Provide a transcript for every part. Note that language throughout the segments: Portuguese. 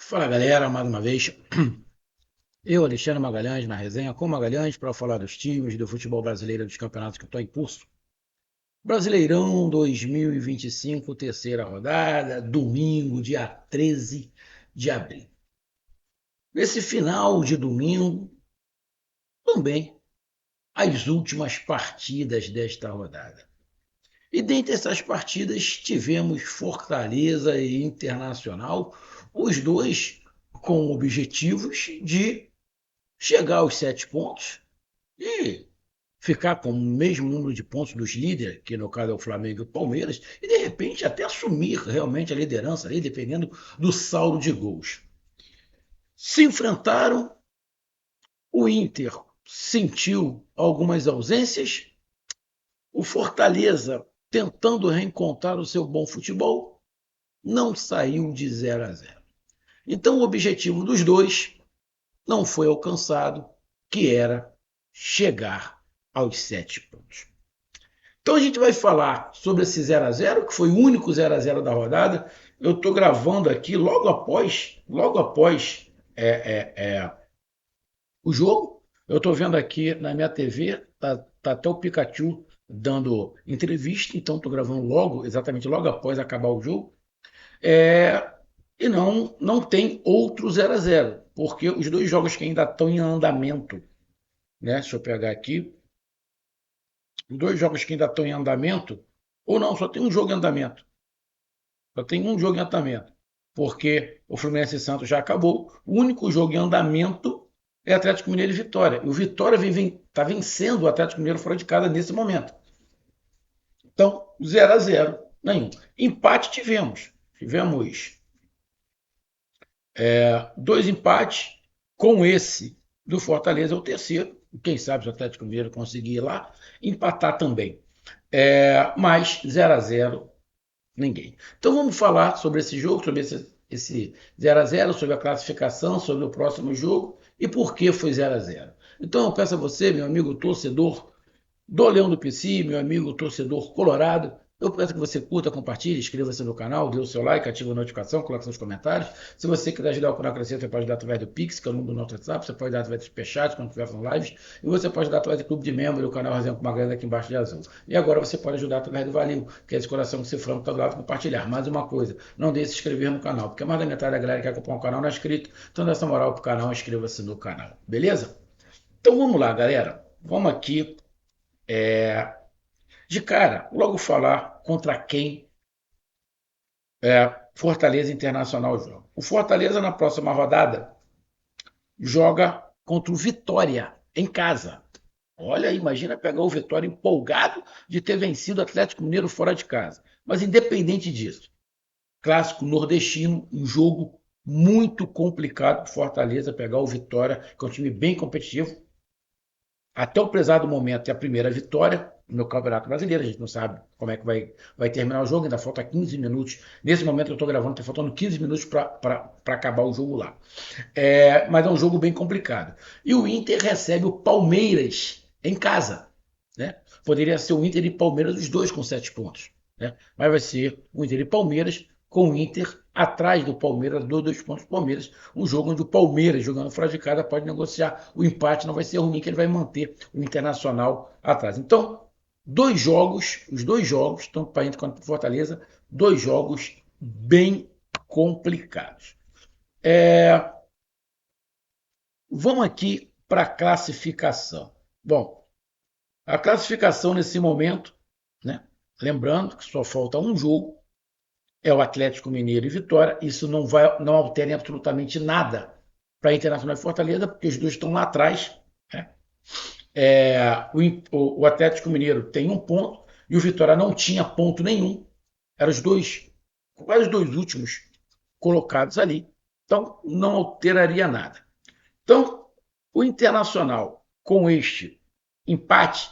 Fala galera, mais uma vez. Eu, Alexandre Magalhães, na resenha com Magalhães, para falar dos times do futebol brasileiro dos campeonatos que estão em curso. Brasileirão 2025, terceira rodada, domingo, dia 13 de abril. Nesse final de domingo, também as últimas partidas desta rodada. E dentre essas partidas tivemos Fortaleza e Internacional, os dois com objetivos de chegar aos 7 pontos e ficar com o mesmo número de pontos dos líderes, que no caso é o Flamengo e o Palmeiras, e de repente até assumir realmente a liderança ali, dependendo do saldo de gols. Se enfrentaram, o Inter sentiu algumas ausências, o Fortaleza, tentando reencontrar o seu bom futebol, não saiu de 0-0. Então o objetivo dos dois não foi alcançado, que era chegar aos 7 pontos. Então a gente vai falar sobre esse 0-0, que foi o único 0-0 da rodada. Eu estou gravando aqui logo após o jogo. Eu estou vendo aqui na minha TV, tá até o Pikachu dando entrevista, então estou gravando exatamente logo após acabar o jogo. É, e não tem outro 0-0, porque os dois jogos que ainda estão em andamento, né? Deixa eu pegar aqui. Os dois jogos que ainda estão em andamento, ou não, só tem um jogo em andamento. Só tem um jogo em andamento. Porque o Fluminense e Santos já acabou. O único jogo em andamento é Atlético Mineiro e Vitória. E o Vitória está vencendo o Atlético Mineiro fora de casa nesse momento. Então, 0-0, nenhum. Empate tivemos. Tivemos dois empates. Com esse do Fortaleza, é o terceiro. Quem sabe se o Atlético Mineiro conseguir ir lá empatar também. Mas 0-0, ninguém. Então vamos falar sobre esse jogo, sobre esse 0-0, sobre a classificação, sobre o próximo jogo e por que foi 0-0. Então eu peço a você, meu amigo torcedor do Leão do PC, meu amigo torcedor colorado, eu peço que você curta, compartilhe, inscreva-se no canal, dê o seu like, ative a notificação, coloque seus comentários. Se você quiser ajudar o canal a crescer, você pode dar através do Pix, que é o número do nosso WhatsApp, você pode dar através do Superchat, quando estiver fazendo lives, e você pode dar através do clube de membro do canal Resenha com Magalhães aqui embaixo de azul. E agora você pode ajudar através do Valeu, que é esse coração que se frango está do lado, compartilhar. Mais uma coisa, não deixe de se inscrever no canal, porque mais da metade da galera que acompanha o canal não é inscrito, então dá essa moral pro canal, inscreva-se no canal, beleza? Então vamos lá, galera, vamos aqui de cara, logo falar contra quem Fortaleza Internacional joga. O Fortaleza, na próxima rodada, joga contra o Vitória, em casa. Olha, imagina pegar o Vitória empolgado de ter vencido o Atlético Mineiro fora de casa. Mas independente disso, clássico nordestino, um jogo muito complicado para o Fortaleza pegar o Vitória, que é um time bem competitivo. Até o prezado momento é a primeira vitória no Campeonato Brasileiro. A gente não sabe como é que vai terminar o jogo, ainda falta 15 minutos. Nesse momento que eu estou gravando, está faltando 15 minutos para acabar o jogo lá. Mas é um jogo bem complicado. E o Inter recebe o Palmeiras em casa. Né? Poderia ser o Inter e Palmeiras, os dois com 7 pontos. Né? Mas vai ser o Inter e Palmeiras, com o Inter atrás do Palmeiras, 2 pontos do Palmeiras. Um jogo onde o Palmeiras, jogando fora de casa, pode negociar. O empate não vai ser ruim, que ele vai manter o Internacional atrás. Então, os dois jogos, tanto para Inter quanto para Fortaleza, dois jogos bem complicados. Vamos aqui para a classificação. Bom, a classificação nesse momento, né? Lembrando que só falta um jogo, é o Atlético Mineiro e Vitória. Isso não altera em absolutamente nada para a Internacional e Fortaleza, porque os dois estão lá atrás. Né? O Atlético Mineiro tem 1 ponto e o Vitória não tinha ponto nenhum. Eram quase os dois últimos colocados ali. Então, não alteraria nada. Então, o Internacional, com este empate,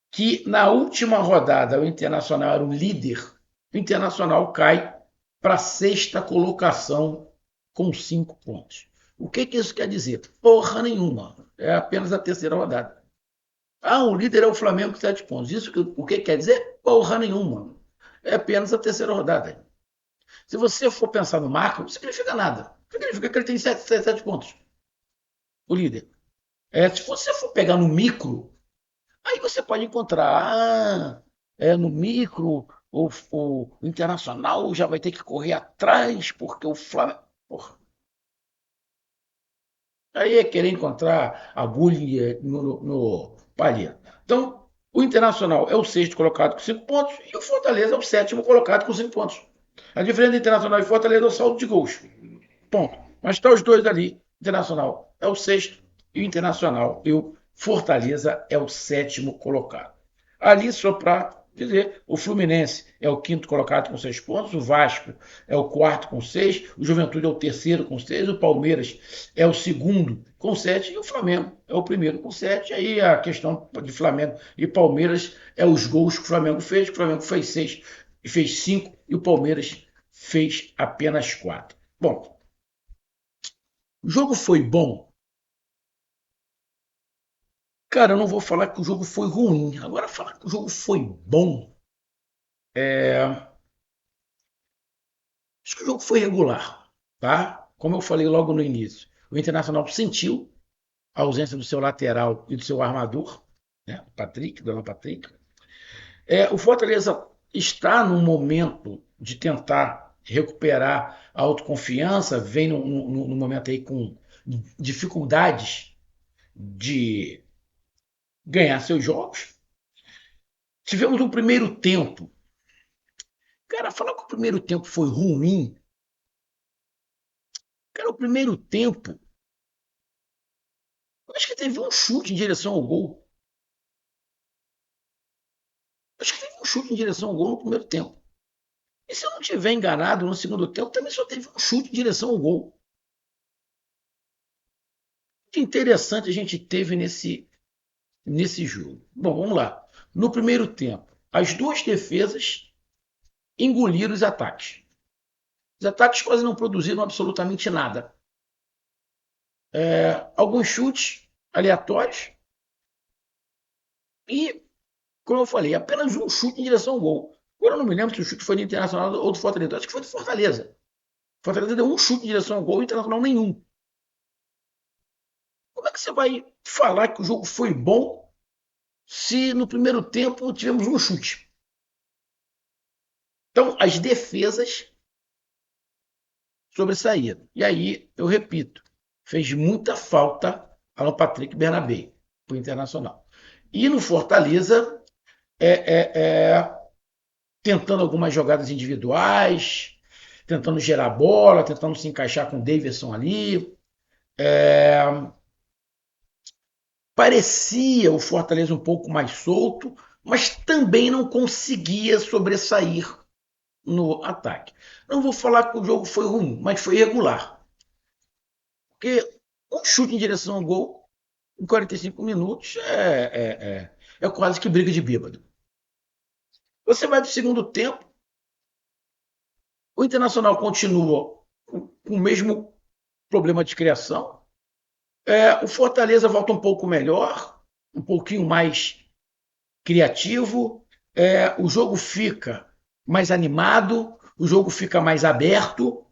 que na última rodada o Internacional era o líder, o Internacional cai para a sexta colocação com 5 pontos. O que isso quer dizer? Porra nenhuma. É apenas a terceira rodada. O líder é o Flamengo com 7 pontos. O que quer dizer? Porra nenhuma. É apenas a terceira rodada. Se você for pensar no macro, não significa nada. Significa que ele tem 7 pontos, o líder. Se você for pegar no micro, aí você pode encontrar, no micro, o Internacional já vai ter que correr atrás, porque o Flamengo. Porra, aí é querer encontrar agulha no palheiro. Então, o Internacional é o sexto colocado com 5 pontos e o Fortaleza é o sétimo colocado com 5 pontos. A diferença entre Internacional e Fortaleza é o saldo de gols. Ponto. Mas está os dois ali. Internacional é o sexto e o Internacional e o Fortaleza é o sétimo colocado. Ali, só para dizer, o Fluminense é o quinto colocado com 6 pontos, o Vasco é o quarto com 6, o Juventude é o terceiro com 6, o Palmeiras é o segundo com 7 e o Flamengo é o primeiro com 7. Aí a questão de Flamengo e Palmeiras é os gols que o Flamengo fez, que o Flamengo fez 6 e fez 5 e o Palmeiras fez apenas 4. Bom, o jogo foi bom? Cara, eu não vou falar que o jogo foi ruim. Agora, falar que o jogo foi bom, acho que o jogo foi regular, tá? Como eu falei logo no início, o Internacional sentiu a ausência do seu lateral e do seu armador, né? Patrick, Dona Patrick. O Fortaleza está num momento de tentar recuperar a autoconfiança, vem num momento aí com dificuldades de ganhar seus jogos. Tivemos um primeiro tempo. Cara, falar que o primeiro tempo foi ruim. Cara, o primeiro tempo, eu acho que teve um chute em direção ao gol. Eu acho que teve um chute em direção ao gol no primeiro tempo. E se eu não estiver enganado, no segundo tempo também só teve um chute em direção ao gol. Que interessante a gente teve nesse jogo. Bom, vamos lá. No primeiro tempo, as duas defesas engoliram os ataques. Os ataques quase não produziram absolutamente nada. Alguns chutes aleatórios e, como eu falei, apenas um chute em direção ao gol. Agora eu não me lembro se o chute foi do Internacional ou do Fortaleza. Acho que foi do Fortaleza. O Fortaleza deu um chute em direção ao gol e o Internacional nenhum. Como é que você vai falar que o jogo foi bom se no primeiro tempo tivemos um chute? Então, as defesas sobressaíram. E aí, eu repito, fez muita falta Alan Patrick Bernabé para o Internacional. E no Fortaleza, tentando algumas jogadas individuais, tentando gerar bola, tentando se encaixar com o Davidson ali. Parecia o Fortaleza um pouco mais solto, mas também não conseguia sobressair no ataque. Não vou falar que o jogo foi ruim, mas foi regular. Porque um chute em direção ao gol em 45 minutos é quase que briga de bêbado. Você vai para o segundo tempo, o Internacional continua com o mesmo problema de criação. O Fortaleza volta um pouco melhor, um pouquinho mais criativo. O jogo fica mais animado, o jogo fica mais aberto.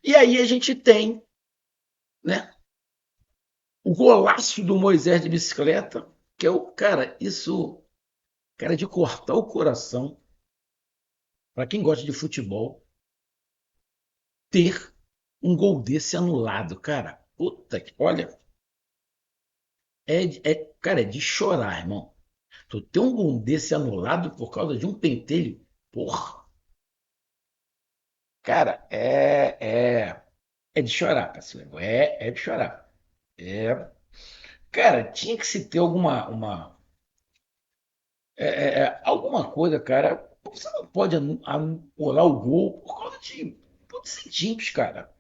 E aí a gente tem, né, o golaço do Moisés de bicicleta, que é cara, de cortar o coração para quem gosta de futebol, ter um gol desse anulado, cara. Puta que, olha, cara, é de chorar, irmão. Tu ter um gol desse anulado por causa de um pentelho, porra. Cara, é de chorar, parceiro. É de chorar. É, cara, tinha que se ter alguma coisa, cara. Você não pode anular o gol por causa de centímetros, cara.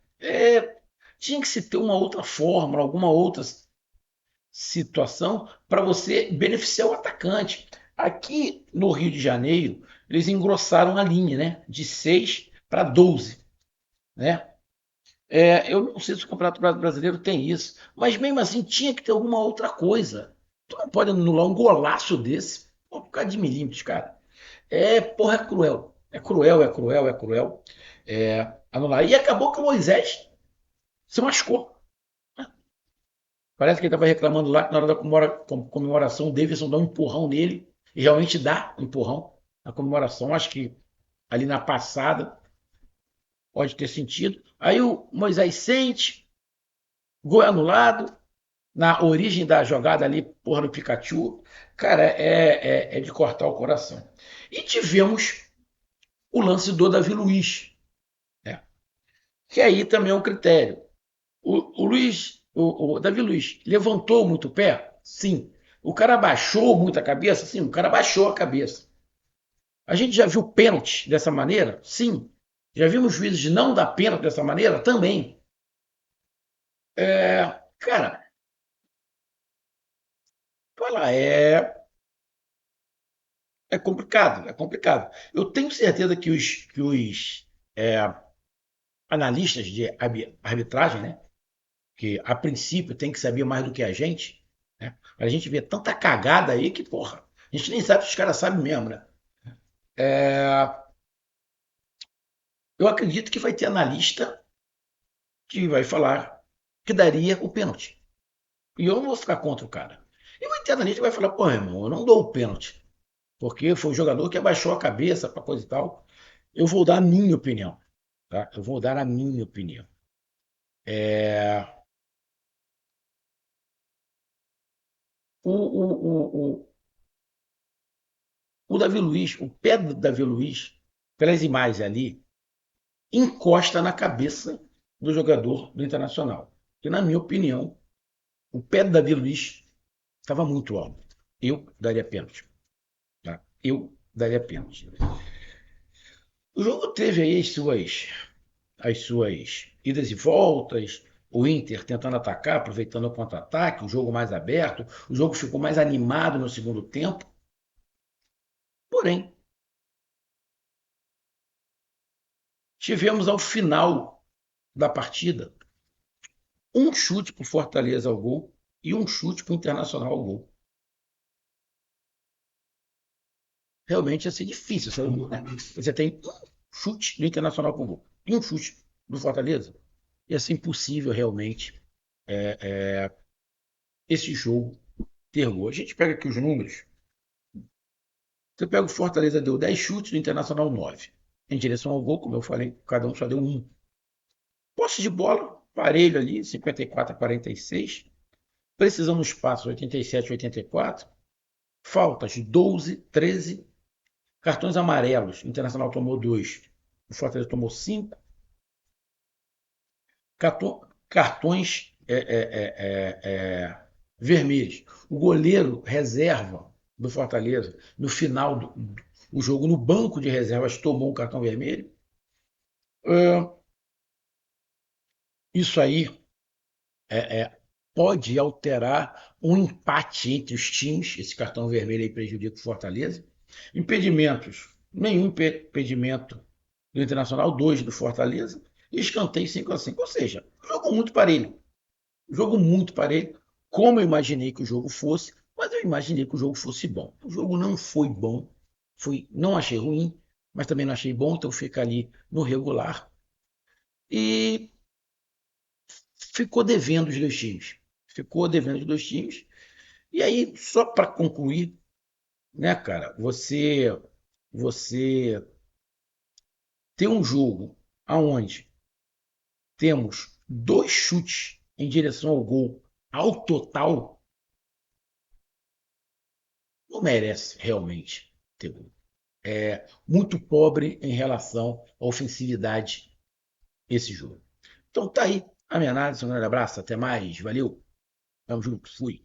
Tinha que se ter uma outra forma, alguma outra situação para você beneficiar o atacante. Aqui no Rio de Janeiro, eles engrossaram a linha, né? De 6 para 12, né? Eu não sei se o Campeonato Brasileiro tem isso, mas mesmo assim tinha que ter alguma outra coisa. Tu não pode anular um golaço desse por causa de milímetros, cara. Porra, é cruel. É cruel, é cruel, é cruel. Anular. E acabou que o Moisés se machucou. Parece que ele estava reclamando lá que na hora da comemoração o Davidson dá um empurrão nele. E realmente dá um empurrão na comemoração. Acho que ali na passada pode ter sentido. Aí o Moisés sente, gol anulado, na origem da jogada ali, porra, no Pikachu. Cara, é de cortar o coração. E tivemos o lance do Davi Luiz, né? Que aí também é um critério. O Davi Luiz levantou muito o pé? Sim. O cara baixou muito a cabeça? Sim, o cara baixou a cabeça. A gente já viu pênalti dessa maneira? Sim. Já vimos juízes não dar pênalti dessa maneira? Também. Cara, fala, é complicado, é complicado. Eu tenho certeza que os analistas de arbitragem, né, que a princípio tem que saber mais do que a gente, né, a gente vê tanta cagada aí que, porra, a gente nem sabe se os caras sabem mesmo, né? Eu acredito que vai ter analista que vai falar que daria o pênalti. E eu não vou ficar contra o cara. E vai ter analista que vai falar, pô, irmão, eu não dou o pênalti. Porque foi o jogador que abaixou a cabeça para coisa e tal. Eu vou dar a minha opinião. Tá? Eu vou dar a minha opinião. É, o, o, o, o Davi Luiz, o pé do Davi Luiz, pelas imagens ali, encosta na cabeça do jogador do Internacional. Que, na minha opinião, o pé do Davi Luiz estava muito alto. Eu daria pênalti. Tá? Eu daria pênalti. O jogo teve aí as suas idas e voltas, o Inter tentando atacar, aproveitando o contra-ataque, o jogo mais aberto, o jogo ficou mais animado no segundo tempo. Porém, tivemos ao final da partida um chute para o Fortaleza ao gol e um chute para o Internacional ao gol. Realmente ia ser difícil sair o gol, né? Você tem um chute do Internacional para o gol e um chute do Fortaleza. Ia ser impossível realmente esse jogo ter gol. A gente pega aqui os números. Você pega o Fortaleza, deu 10 chutes, o Internacional 9. Em direção ao gol, como eu falei, cada um só deu um. Posse de bola, parelho ali, 54 a 46. Precisão nos passos, 87 a 84. Faltas, 12, 13. Cartões amarelos, o Internacional tomou 2. O Fortaleza tomou 5. Cartões vermelhos. O goleiro reserva do Fortaleza, no final do jogo, no banco de reservas, tomou um cartão vermelho. Isso aí pode alterar um empate entre os times. Esse cartão vermelho aí prejudica o Fortaleza. Impedimentos. Nenhum impedimento do Internacional, 2 do Fortaleza. E escanteio 5-5. Ou seja, jogo muito parelho. Jogo muito parelho. Como eu imaginei que o jogo fosse, mas eu imaginei que o jogo fosse bom. O jogo não foi bom. Não achei ruim, mas também não achei bom, então fica ali no regular. E ficou devendo os dois times. Ficou devendo os dois times. E aí, só para concluir, né, cara, você ter um jogo aonde temos dois chutes em direção ao gol ao total, não merece realmente ter gol. É muito pobre em relação à ofensividade esse jogo. Então tá aí a minha análise, um grande abraço, até mais, valeu, tamo junto, fui.